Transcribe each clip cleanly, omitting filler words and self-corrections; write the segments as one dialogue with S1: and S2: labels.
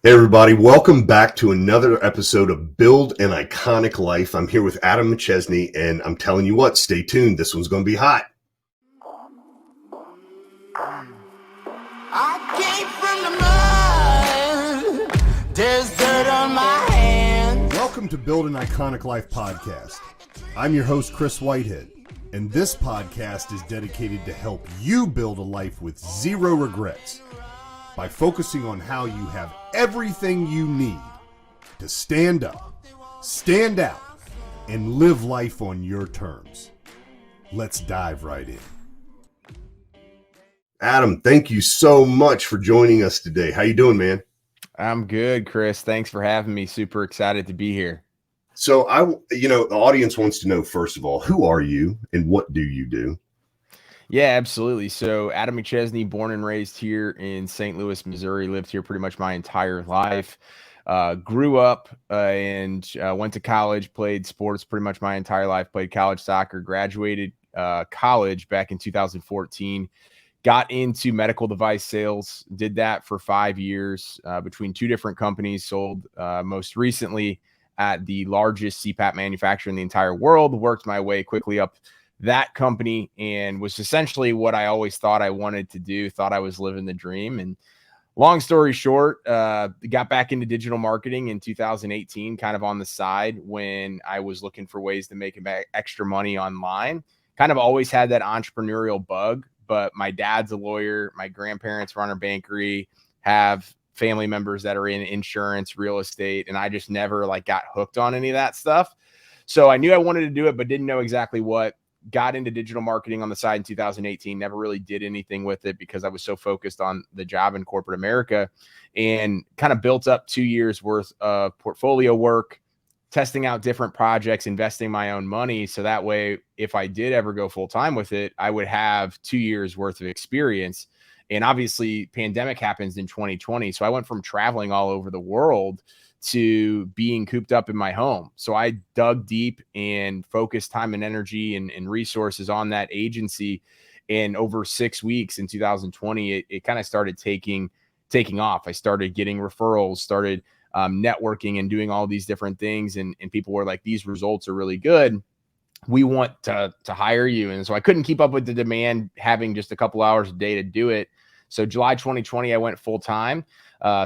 S1: Hey everybody, welcome back to another episode of Build an Iconic Life. I'm here with Adam McChesney, and I'm telling you what, stay tuned. This one's going to be hot.
S2: I came from the mud. There's dirt on my hands.
S1: Welcome to Build an Iconic Life podcast. I'm your host, Chris Whitehead, and this podcast is dedicated to help you build a life with zero regrets by focusing on how you have everything you need to stand up, stand out, and live life on your terms. Let's dive right in. Adam, thank you so much for joining us today. How you doing, man?
S3: I'm good, Chris. Thanks for having me. Super excited to be here.
S1: So the audience wants to know, first of all, who are you and what do you do?
S3: Yeah, absolutely. So Adam McChesney, born and raised here in St. Louis, Missouri, lived here pretty much my entire life. Grew up and went to college, played sports pretty much my entire life, played college soccer, graduated college back in 2014, got into medical device sales, did that for 5 years between two different companies, sold most recently at the largest CPAP manufacturer in the entire world, worked my way quickly up that company and was essentially what I always thought I wanted to do, thought I was living the dream. And long story short, got back into digital marketing in 2018, kind of on the side when I was looking for ways to make extra money online. Kind of always had that entrepreneurial bug, but my dad's a lawyer. My grandparents run a bakery, have family members that are in insurance, real estate, and I just never got hooked on any of that stuff. So I knew I wanted to do it, but didn't know exactly what. Got into digital marketing on the side in 2018, never really did anything with it because I was so focused on the job in corporate America, and kind of built up 2 years worth of portfolio work, testing out different projects, investing my own money. So that way, if I did ever go full time with it, I would have 2 years worth of experience. And obviously pandemic happens in 2020. So I went from traveling all over the world to being cooped up in my home. So I dug deep and focused time and energy and resources on that agency. And over 6 weeks in 2020, it kind of started taking off. I started getting referrals, started networking and doing all these different things. And people were like, these results are really good. We want to hire you. And so I couldn't keep up with the demand, having just a couple hours a day to do it. So July 2020, I went full time.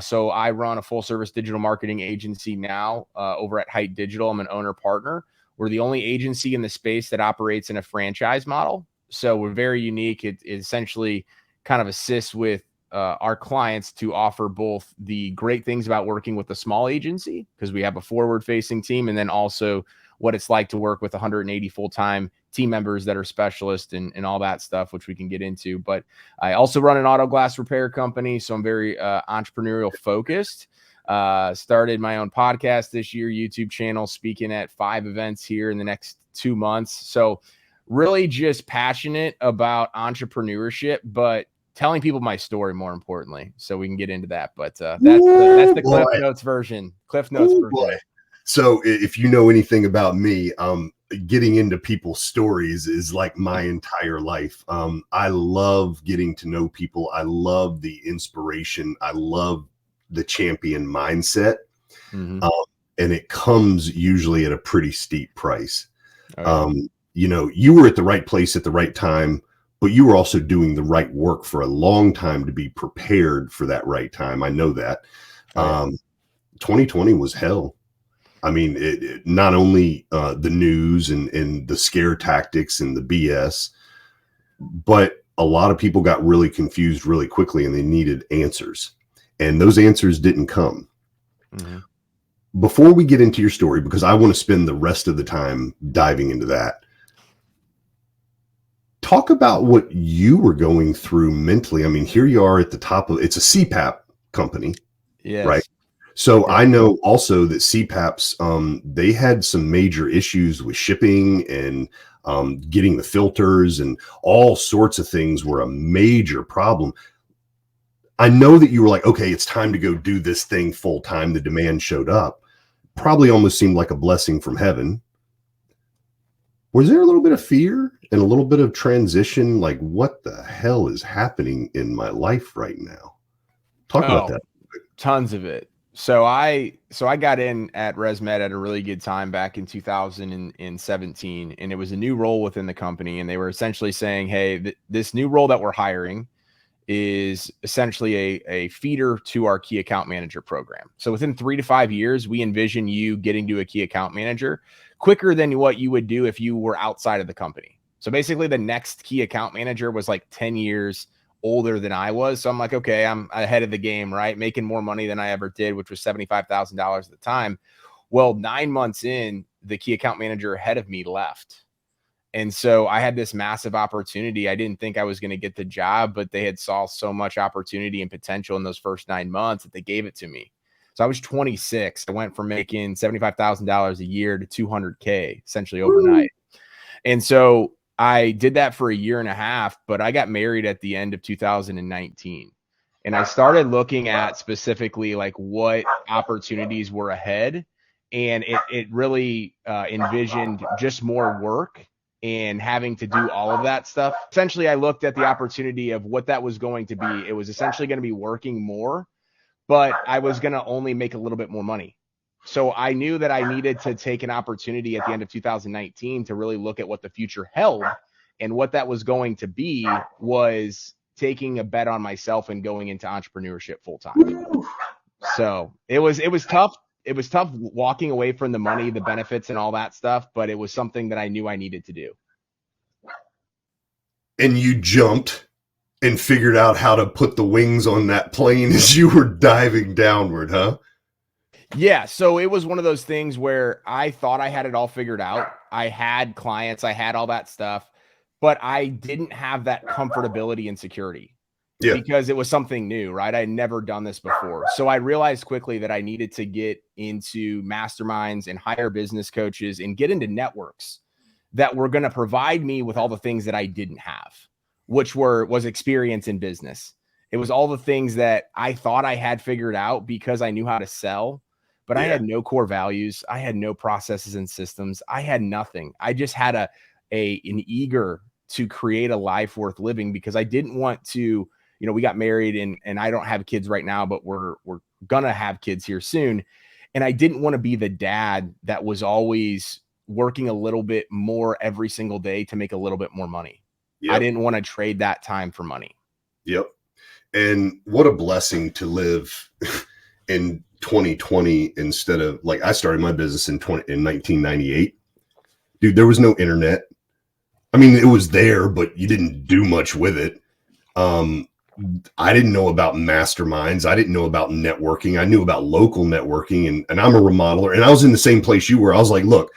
S3: So I run a full service digital marketing agency now over at Hite Digital. I'm an owner partner. We're the only agency in the space that operates in a franchise model. So we're very unique. It essentially kind of assists with our clients to offer both the great things about working with a small agency, because we have a forward facing team, and then also what it's like to work with 180 full-time team members that are specialists and all that stuff, which we can get into. But I also run an auto glass repair company, so I'm very entrepreneurial focused. Started my own podcast this year, YouTube channel, speaking at 5 events here in the next 2 months. So really just passionate about entrepreneurship, but telling people my story more importantly, so we can get into that. But that's the Cliff Notes version. Cliff Notes version.
S1: Boy. So if you know anything about me, getting into people's stories is like my entire life. I love getting to know people. I love the inspiration. I love the champion mindset. Mm-hmm. And it comes usually at a pretty steep price. Okay. You were at the right place at the right time, but you were also doing the right work for a long time to be prepared for that right time. I know that. 2020 was hell. I mean, it not only the news and the scare tactics and the BS, but a lot of people got really confused really quickly and they needed answers. And those answers didn't come. Mm-hmm. Before we get into your story, because I want to spend the rest of the time diving into that, talk about what you were going through mentally. I mean, here you are at the top of, it's a CPAP company, yes. Right? So I know also that CPAPs, they had some major issues with shipping and getting the filters, and all sorts of things were a major problem. I know that you were like, okay, it's time to go do this thing full time. The demand showed up. Probably almost seemed like a blessing from heaven. Was there a little bit of fear and a little bit of transition? Like, what the hell is happening in my life right now? Talk about that.
S3: Tons of it. So I got in at ResMed at a really good time back in 2017, and it was a new role within the company. And they were essentially saying, hey, this new role that we're hiring is essentially a feeder to our key account manager program. So within 3 to 5 years, we envision you getting to a key account manager quicker than what you would do if you were outside of the company. So basically the next key account manager was like 10 years older than I was. So I'm like, okay, I'm ahead of the game, right? Making more money than I ever did, which was $75,000 at the time. Well, 9 months in, the key account manager ahead of me left. And so I had this massive opportunity. I didn't think I was going to get the job, but they had saw so much opportunity and potential in those first 9 months that they gave it to me. So I was 26. I went from making $75,000 a year to 200K essentially overnight. And so I did that for a year and a half, but I got married at the end of 2019. And I started looking at specifically like what opportunities were ahead. And it really envisioned just more work and having to do all of that stuff. Essentially, I looked at the opportunity of what that was going to be. It was essentially going to be working more, but I was going to only make a little bit more money. So I knew that I needed to take an opportunity at the end of 2019 to really look at what the future held. And what that was going to be was taking a bet on myself and going into entrepreneurship full time. So it was tough. It was tough walking away from the money, the benefits and all that stuff, but it was something that I knew I needed to do.
S1: And you jumped and figured out how to put the wings on that plane as you were diving downward, huh?
S3: Yeah. So it was one of those things where I thought I had it all figured out. I had clients, I had all that stuff, but I didn't have that comfortability and security. Yeah. Because it was something new, right? I had never done this before. So I realized quickly that I needed to get into masterminds and hire business coaches and get into networks that were going to provide me with all the things that I didn't have, which was experience in business. It was all the things that I thought I had figured out because I knew how to sell, but I had no core values. I had no processes and systems. I had nothing. I just had an eager to create a life worth living because I didn't want to, we got married and I don't have kids right now, but we're going to have kids here soon. And I didn't want to be the dad that was always working a little bit more every single day to make a little bit more money. Yep. I didn't want to trade that time for money.
S1: Yep. And what a blessing to live in 2020 instead of like I started my business in 1998. Dude, there was no internet. I mean, it was there, but you didn't do much with it. I didn't know about masterminds. I didn't know about networking. I knew about local networking and I'm a remodeler and I was in the same place you were. I was like, look,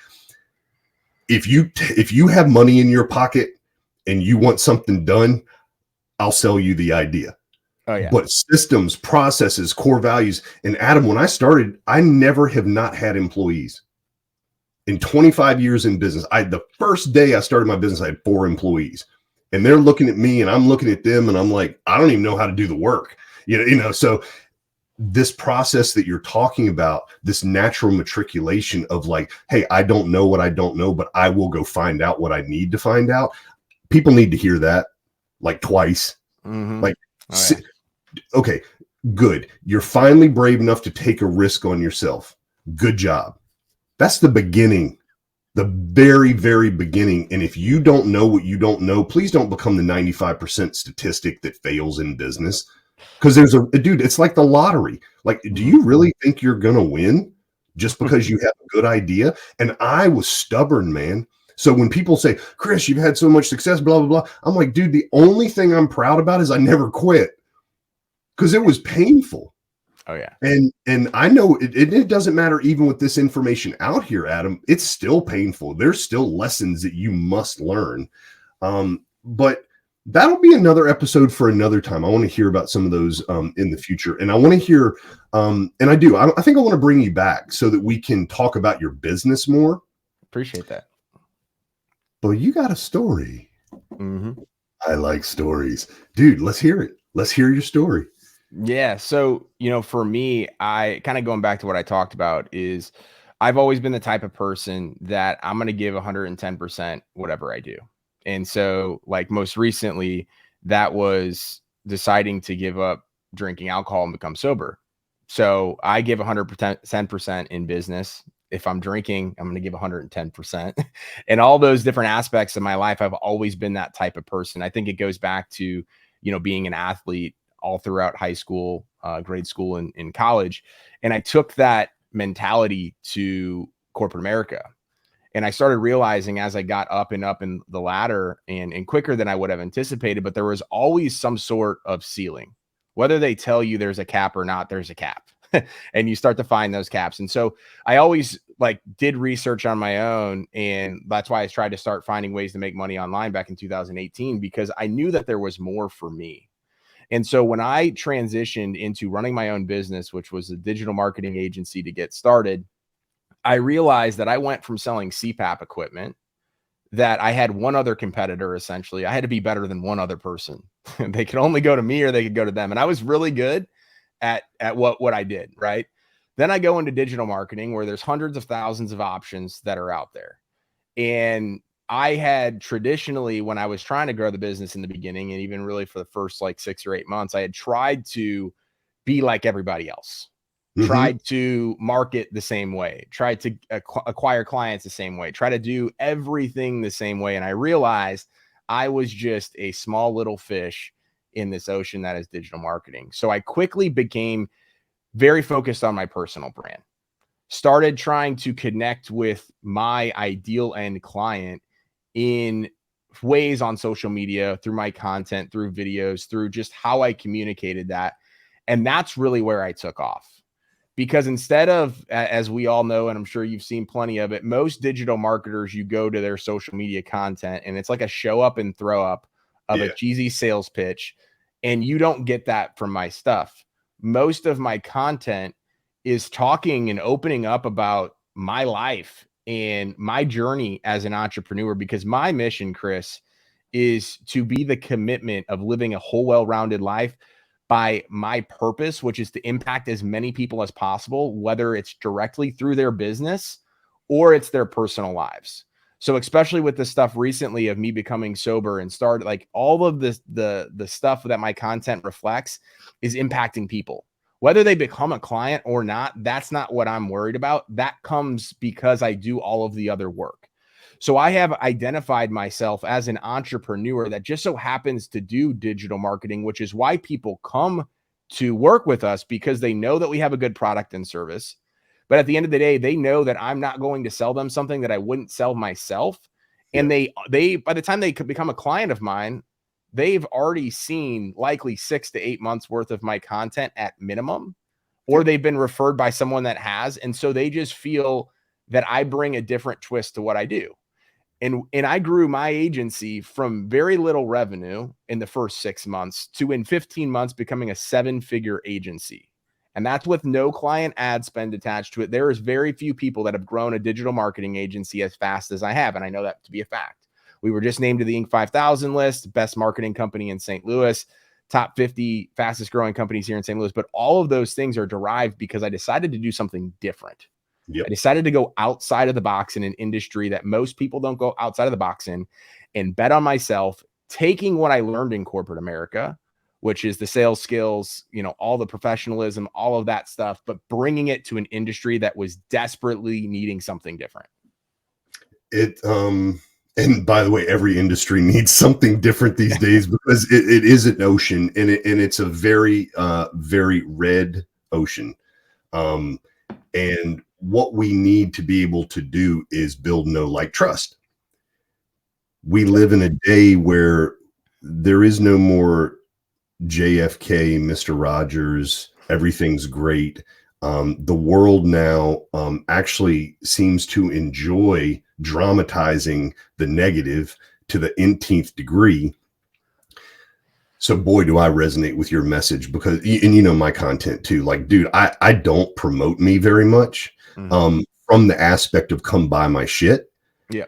S1: if you have money in your pocket and you want something done, I'll sell you the idea.
S3: Oh yeah.
S1: But systems, processes, core values. And Adam, when I started, I never have not had employees. In 25 years in business, the first day I started my business, I had 4 employees. And they're looking at me and I'm looking at them and I'm like, I don't even know how to do the work. So this process that you're talking about, this natural matriculation of like, hey, I don't know what I don't know, but I will go find out what I need to find out. People need to hear that like twice.
S3: Mm-hmm.
S1: Like, okay, good. You're finally brave enough to take a risk on yourself. Good job. That's the beginning, the very, very beginning. And if you don't know what you don't know, please don't become the 95% statistic that fails in business. Because dude, it's like the lottery. Like, do you really think you're going to win just because you have a good idea? And I was stubborn, man. So when people say, Chris, you've had so much success, blah, blah, blah. I'm like, dude, the only thing I'm proud about is I never quit because it was painful.
S3: Oh yeah.
S1: And I know it doesn't matter even with this information out here, Adam, it's still painful. There's still lessons that you must learn. But that'll be another episode for another time. I want to hear about some of those in the future. And I want to hear, and I think I want to bring you back so that we can talk about your business more.
S3: Appreciate that.
S1: Well, you got a story.
S3: Mm-hmm.
S1: I like stories. Dude, let's hear it. Let's hear your story.
S3: Yeah. So, for me, I kind of going back to what I talked about is I've always been the type of person that I'm going to give 110% whatever I do. And so like most recently, that was deciding to give up drinking alcohol and become sober. So I give 110% in business. If I'm drinking, I'm going to give 110%. And all those different aspects of my life, I've always been that type of person. I think it goes back to, being an athlete all throughout high school, grade school, and in college. And I took that mentality to corporate America. And I started realizing as I got up and up in the ladder and quicker than I would have anticipated, but there was always some sort of ceiling. Whether they tell you there's a cap or not, there's a cap. And you start to find those caps. And so I always did research on my own. And that's why I tried to start finding ways to make money online back in 2018, because I knew that there was more for me. And so when I transitioned into running my own business, which was a digital marketing agency to get started, I realized that I went from selling CPAP equipment, that I had one other competitor. Essentially, I had to be better than one other person. They could only go to me or they could go to them. And I was really good at what I did. Right. Then I go into digital marketing, where there's hundreds of thousands of options that are out there. And I had traditionally, when I was trying to grow the business in the beginning, and even really for the first 6 or 8 months, I had tried to be like everybody else. Tried to market the same way, tried to acquire clients the same way, try to do everything the same way. And I realized I was just a small little fish in this ocean that is digital marketing. So I quickly became very focused on my personal brand, started trying to connect with my ideal end client in ways on social media, through my content, through videos, through just how I communicated that. And that's really where I took off. Because instead of, as we all know, and I'm sure you've seen plenty of it, most digital marketers, you go to their social media content and it's like a show up and throw up of a cheesy sales pitch. And you don't get that from my stuff. Most of my content is talking and opening up about my life and my journey as an entrepreneur, because my mission, Chris, is to be the commitment of living a whole, well-rounded life by my purpose, which is to impact as many people as possible, whether it's directly through their business or it's their personal lives. So especially with the stuff recently of me becoming sober and started, all of this, the stuff that my content reflects is impacting people, whether they become a client or not. That's not what I'm worried about. That comes because I do all of the other work. So I have identified myself as an entrepreneur that just so happens to do digital marketing, which is why people come to work with us, because they know that we have a good product and service. But at the end of the day, they know that I'm not going to sell them something that I wouldn't sell myself. And they by the time they could become a client of mine, they've already seen likely 6 to 8 months worth of my content at minimum, or they've been referred by someone that has. And so they just feel that I bring a different twist to what I do. And I grew my agency from very little revenue in the first 6 months to, in 15 months, becoming a 7-figure agency. And that's with no client ad spend attached to it. There is very few people that have grown a digital marketing agency as fast as I have. And I know that to be a fact. We were just named to the Inc. 5000 list, best marketing company in St. Louis, top 50 fastest growing companies here in St. Louis. But all of those things are derived because I decided to do something different. I decided to go outside of the box in an industry that most people don't go outside of the box in, and bet on myself, taking what I learned in corporate America, which is the sales skills, all the professionalism, all of that stuff, but bringing it to an industry that was desperately needing something different.
S1: And by the way, every industry needs something different these days, because it is an ocean, and it's a very, very red ocean. And what we need to be able to do is build, know, like, trust. We live in a day where there is no more JFK, Mr. Rogers, everything's great. The world now actually seems to enjoy dramatizing the negative to the nth degree. So boy, do I resonate with your message, because, and my content too, dude, I don't promote me very much. From the aspect of come buy my shit. Yeah.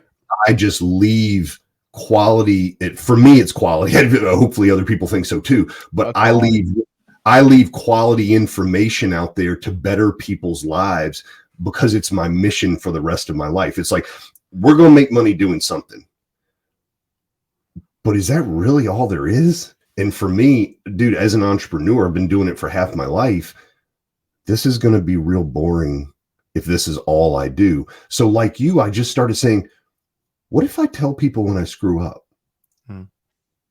S1: I just leave quality. For me, it's quality. Hopefully other people think so too, but I leave quality information out there to better people's lives, because it's my mission for the rest of my life. It's like, we're going to make money doing something, but is that really all there is? And for me, dude, as an entrepreneur, I've been doing it for half my life. this is going to be real boring if this is all I do. So like you, I just started saying, what if I tell people when I screw up?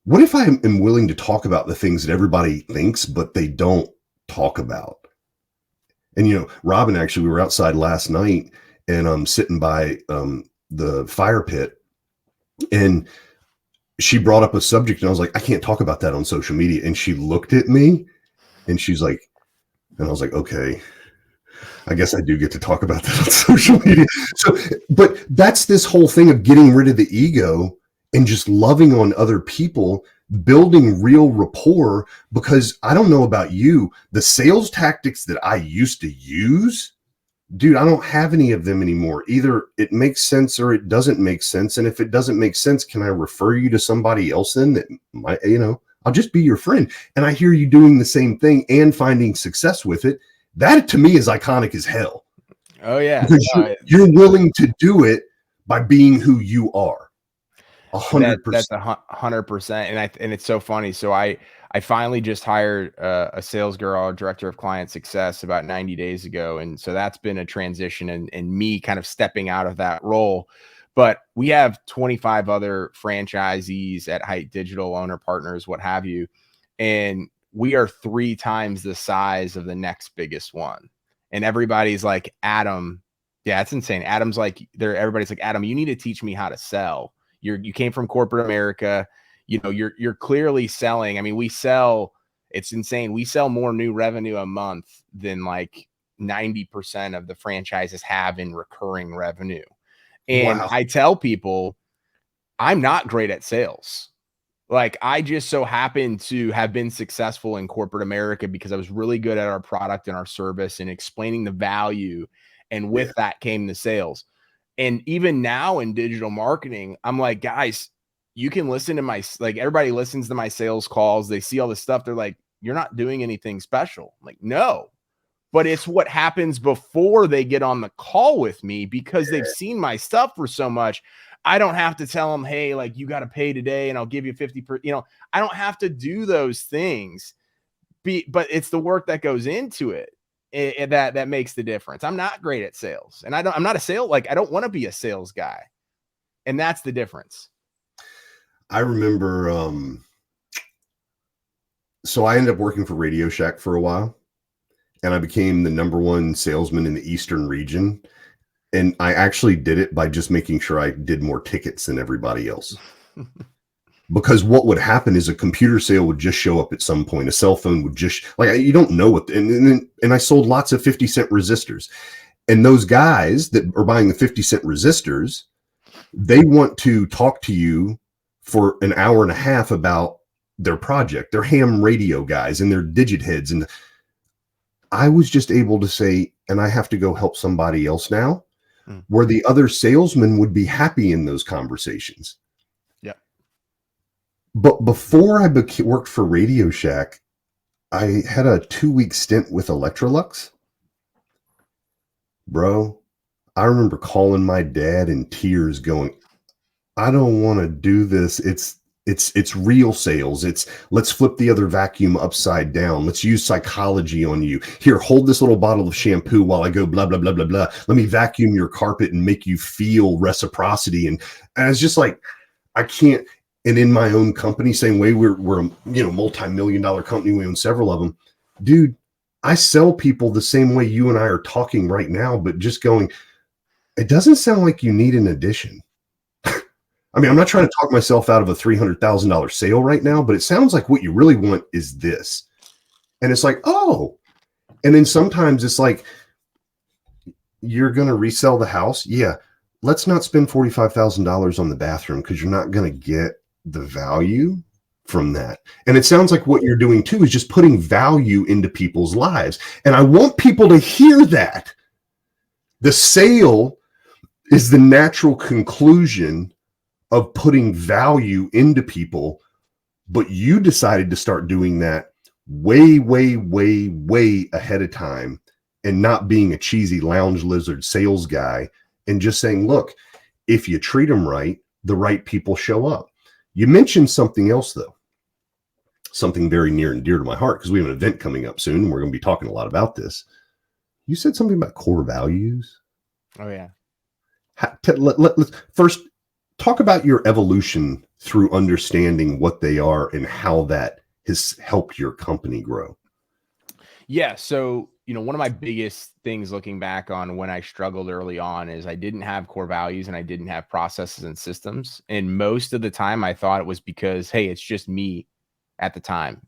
S1: What if I am willing to talk about the things that everybody thinks, but they don't talk about? And, you know, Robin, actually, we were outside last night and I'm sitting by the fire pit, and she brought up a subject and I was like, I can't talk about that on social media. And she looked at me and she's like, and I was like, okay, I guess I do get to talk about that on social media. So, but that's this whole thing of getting rid of the ego and just loving on other people, building real rapport. Because I don't know about you, the sales tactics that I used to use, dude, I don't have any of them anymore. Either it makes sense or it doesn't make sense. And if it doesn't make sense, can I refer you to somebody else then that might, you know, I'll just be your friend. And I hear you doing the same thing and finding success with it. That to me is iconic as hell.
S3: Oh yeah.
S1: Because you're willing to do it by being who you are. 100%.
S3: That's 100%. And it's so funny. So I finally just hired a sales girl, a director of client success, about 90 days ago. And so that's been a transition and me kind of stepping out of that role. But we have 25 other franchisees at Hite Digital, owner partners, what have you. And we are 3 times the size of the next biggest one. And everybody's like, Adam, yeah, it's insane. Adam's like, everybody's like, Adam, you need to teach me how to sell. You came from corporate America. You know, you're clearly selling. I mean, it's insane. We sell more new revenue a month than like 90% of the franchises have in recurring revenue. And wow. I tell people I'm not great at sales. Like, I just so happen to have been successful in corporate America because I was really good at our product and our service and explaining the value. And with that came the sales. And even now in digital marketing, I'm like, guys, you can listen to everybody listens to my sales calls. They see all this stuff. They're like, you're not doing anything special. I'm like, no, but it's what happens before they get on the call with me, because they've seen my stuff for so much. I don't have to tell them, hey, like, you got to pay today and I'll give you 50%. You know, I don't have to do those things, but it's the work that goes into it. That makes the difference. I'm not great at sales, and I'm not a sales, like, I don't want to be a sales guy. And that's the difference.
S1: I remember, so I ended up working for Radio Shack for a while, and I became the #1 salesman in the Eastern region. And I actually did it by just making sure I did more tickets than everybody else. Because what would happen is a computer sale would just show up at some point. A cell phone would just, like, you don't know what, and I sold lots of 50-cent resistors. And those guys that are buying the 50-cent resistors, they want to talk to you for an hour and a half about their project. They're ham radio guys and they're digit heads. And I was just able to say, and I have to go help somebody else now, where the other salesmen would be happy in those conversations. But before I worked for Radio Shack, I had a 2-week stint with Electrolux. Bro, I remember calling my dad in tears going, I don't want to do this. It's real sales. It's let's flip the other vacuum upside down. Let's use psychology on you. Here, hold this little bottle of shampoo while I go blah, blah, blah, blah, blah. Let me vacuum your carpet and make you feel reciprocity. And I was just like, I can't. And in my own company, same way, we're a multi-million-dollar company. We own several of them. Dude, I sell people the same way you and I are talking right now, but just going, it doesn't sound like you need an addition. I mean, I'm not trying to talk myself out of a $300,000 sale right now, but it sounds like what you really want is this. And it's like, oh. And then sometimes it's like, you're going to resell the house? Yeah. Let's not spend $45,000 on the bathroom because you're not going to get the value from that. And it sounds like what you're doing too is just putting value into people's lives. And I want people to hear that. The sale is the natural conclusion of putting value into people, but you decided to start doing that way, way, way, way ahead of time, and not being a cheesy lounge lizard sales guy and just saying, look, if you treat them right, the right people show up. You mentioned something else, though, something very near and dear to my heart, because we have an event coming up soon. And we're going to be talking a lot about this. You said something about core values.
S3: Oh yeah.
S1: Let's first talk about your evolution through understanding what they are and how that has helped your company grow.
S3: Yeah. So, one of my biggest things looking back on when I struggled early on is I didn't have core values and I didn't have processes and systems. And most of the time I thought it was because, hey, it's just me at the time.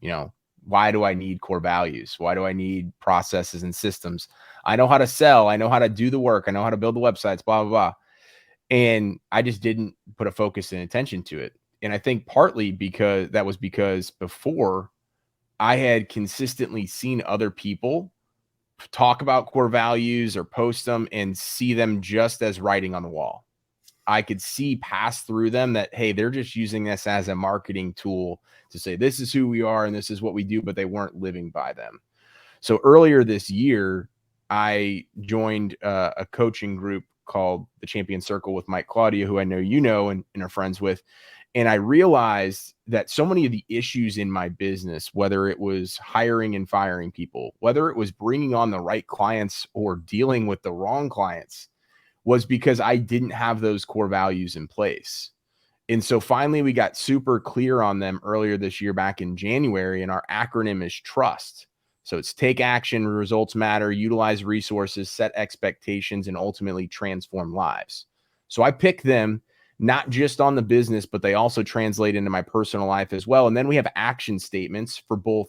S3: Why do I need core values? Why do I need processes and systems? I know how to sell. I know how to do the work. I know how to build the websites, blah, blah, blah. And I just didn't put a focus and attention to it. And I think partly because before I had consistently seen other people talk about core values or post them and see them just as writing on the wall. I could see pass through them that, hey, they're just using this as a marketing tool to say, this is who we are and this is what we do, but they weren't living by them. So earlier this year, I joined a coaching group called the Champion Circle with Mike Claudia, who I know and are friends with. And I realized that so many of the issues in my business, whether it was hiring and firing people, whether it was bringing on the right clients or dealing with the wrong clients, was because I didn't have those core values in place. And so finally, we got super clear on them earlier this year, back in January, and our acronym is TRUST. So it's take action, results matter, utilize resources, set expectations, and ultimately transform lives. So I picked them not just on the business, but they also translate into my personal life as well. And then we have action statements for both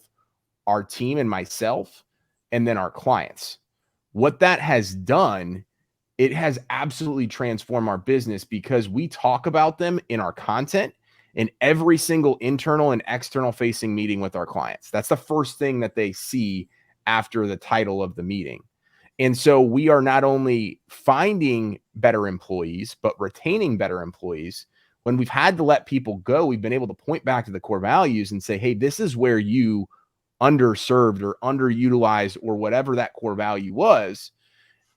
S3: our team and myself, and then our clients. What that has done, it has absolutely transformed our business because we talk about them in our content in every single internal and external facing meeting with our clients. That's the first thing that they see after the title of the meeting. And so we are not only finding better employees, but retaining better employees. When we've had to let people go, we've been able to point back to the core values and say, hey, this is where you underserved or underutilized or whatever that core value was.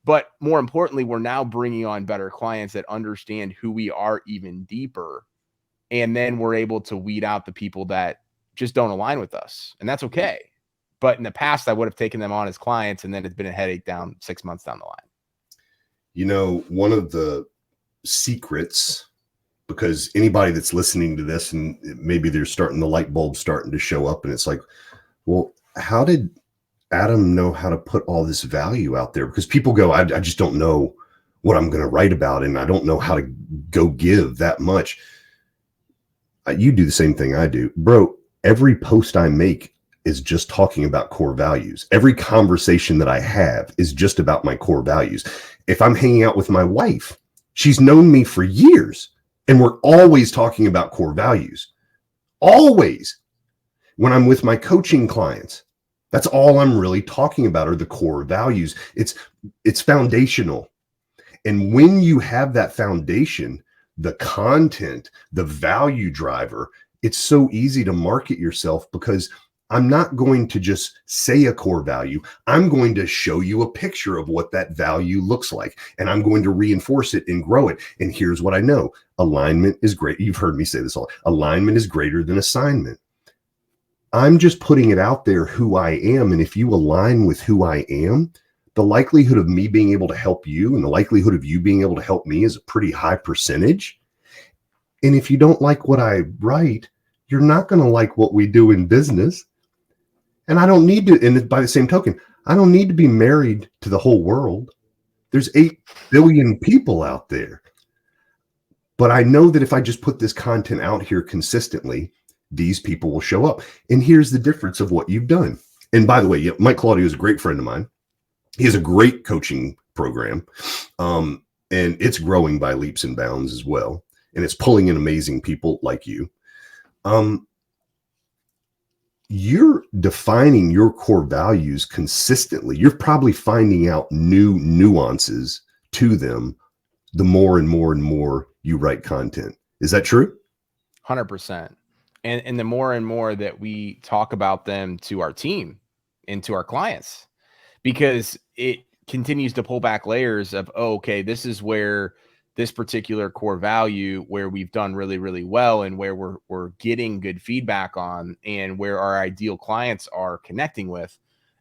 S3: But more importantly, we're now bringing on better clients that understand who we are even deeper. And then we're able to weed out the people that just don't align with us. And that's okay. But in the past, I would have taken them on as clients, and then it's been a headache down 6 months down the line.
S1: One of the secrets, because anybody that's listening to this and maybe they're the light bulb starting to show up, and it's like, well, how did Adam know how to put all this value out there? Because people go, I just don't know what I'm going to write about, and I don't know how to go give that much. You do the same thing I do, bro. Every post I make is just talking about core values. Every conversation that I have is just about my core values. If I'm hanging out with my wife, she's known me for years, and we're always talking about core values. Always. When I'm with my coaching clients, that's all I'm really talking about are the core values. It's foundational. And when you have that foundation, the content, the value driver, it's so easy to market yourself, because I'm not going to just say a core value. I'm going to show you a picture of what that value looks like, and I'm going to reinforce it and grow it. And here's what I know. Alignment is great. You've heard me say this all. Alignment is greater than assignment. I'm just putting it out there who I am. And if you align with who I am, the likelihood of me being able to help you and the likelihood of you being able to help me is a pretty high percentage. And if you don't like what I write, you're not going to like what we do in business. And I don't need to, and by the same token, I don't need to be married to the whole world. There's 8 billion people out there. But I know that if I just put this content out here consistently, these people will show up. And here's the difference of what you've done. And by the way, Mike Claudio is a great friend of mine. He has a great coaching program. And it's growing by leaps and bounds as well. And it's pulling in amazing people like you. You're defining your core values consistently. You're probably finding out new nuances to them the more and more and more you write content. Is that true?
S3: 100%. And the more and more that we talk about them to our team and to our clients, because it continues to pull back layers of, oh, okay, this is where this particular core value, where we've done really, really well and where we're getting good feedback on and where our ideal clients are connecting with.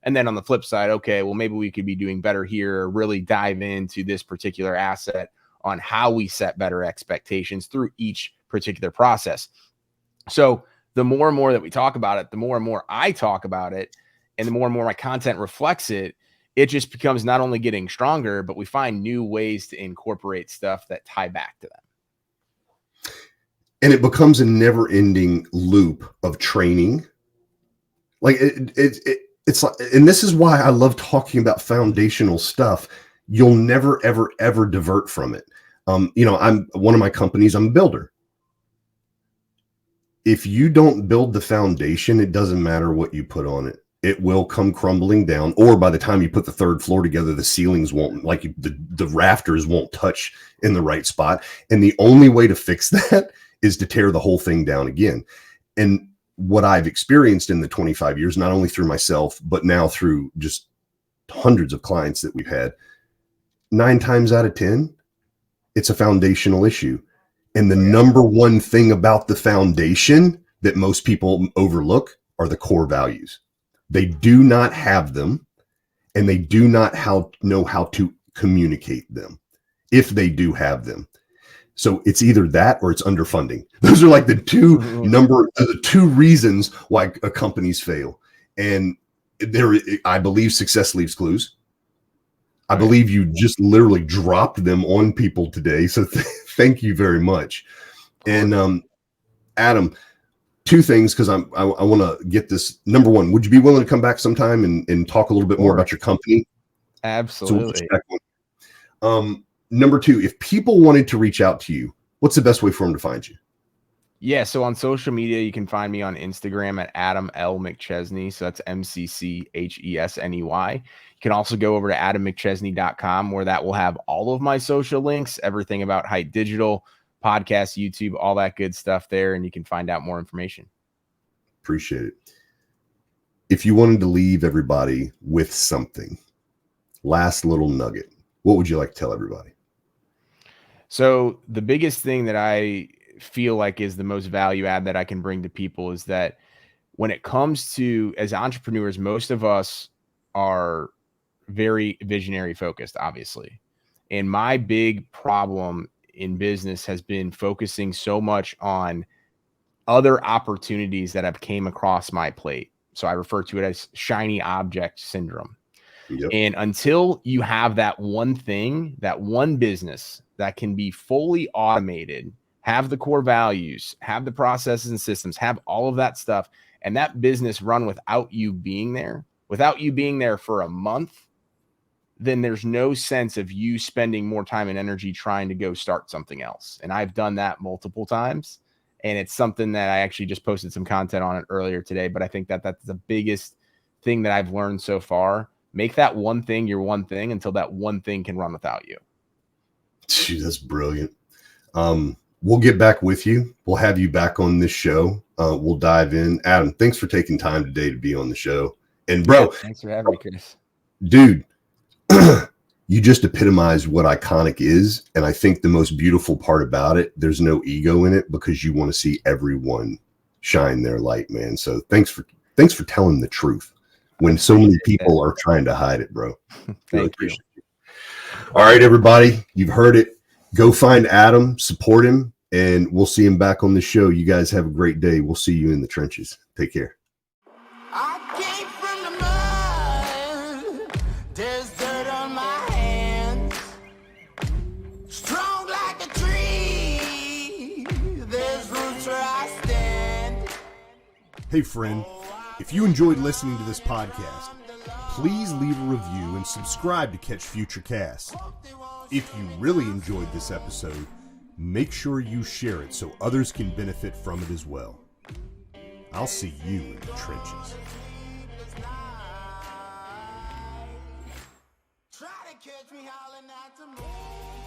S3: And then on the flip side, okay, well, maybe we could be doing better here, or really dive into this particular asset on how we set better expectations through each particular process. So the more and more that we talk about it, the more and more I talk about it, and the more and more my content reflects it, it just becomes not only getting stronger, but we find new ways to incorporate stuff that tie back to them.
S1: And it becomes a never-ending loop of training. Like it's like, and this is why I love talking about foundational stuff. You'll never, ever, ever divert from it. I'm one of my companies, I'm a builder. If you don't build the foundation, it doesn't matter what you put on it. It will come crumbling down, or by the time you put the third floor together, the ceilings won't, the rafters won't touch in the right spot. And the only way to fix that is to tear the whole thing down again. And what I've experienced in the 25 years, not only through myself, but now through just hundreds of clients that we've had, 9 times out of 10, it's a foundational issue. And the number one thing about the foundation that most people overlook are the core values. They do not have them, and they do not know how to communicate them if they do have them. So it's either that or it's underfunding. Those are like the two reasons why companies fail. And I believe success leaves clues. I believe you just literally dropped them on people today. So thank you very much. And Adam, 2 things, because I want to get this. Number one, would you be willing to come back sometime and talk a little bit more about your company?
S3: Absolutely.
S1: So number 2, if people wanted to reach out to you, what's the best way for them to find you?
S3: Yeah, so on social media, you can find me on Instagram at Adam L. McChesney. So that's McChesney. You can also go over to adammcchesney.com, where that will have all of my social links, everything about Hite Digital, podcast, YouTube, all that good stuff there, and you can find out more information.
S1: Appreciate it. If you wanted to leave everybody with something, last little nugget, what would you like to tell everybody?
S3: So the biggest thing that I feel like is the most value add that I can bring to people is that when it comes to, as entrepreneurs, most of us are very visionary focused, obviously. And my big problem in business has been focusing so much on other opportunities that have came across my plate. So I refer to it as shiny object syndrome.
S1: Yep.
S3: And until you have that one thing, that one business that can be fully automated, have the core values, have the processes and systems, have all of that stuff, and that business run without you being there for a month, then there's no sense of you spending more time and energy trying to go start something else. And I've done that multiple times. And it's something that I actually just posted some content on it earlier today. But I think that that's the biggest thing that I've learned so far. Make that one thing your one thing until that one thing can run without you.
S1: Gee, that's brilliant. We'll get back with you. We'll have you back on this show. We'll dive in. Adam, thanks for taking time today to be on the show. And bro,
S3: thanks for having me, Chris.
S1: Dude, you just epitomized what iconic is. And I think the most beautiful part about it, there's no ego in it, because you want to see everyone shine their light, man. So thanks for telling the truth when so many people are trying to hide it, bro. Really appreciate it. All right, everybody, you've heard it. Go find Adam, support him, and we'll see him back on the show. You guys have a great day. We'll see you in the trenches. Take care.
S2: I came from the mud. There's dirt on my hands. Strong like a tree. There's roots where I stand.
S1: Hey, friend, if you enjoyed listening to this podcast, please leave a review and subscribe to catch future casts. If you really enjoyed this episode, make sure you share it so others can benefit from it as well. I'll see you in the trenches.
S2: Try to catch me howling at the moon.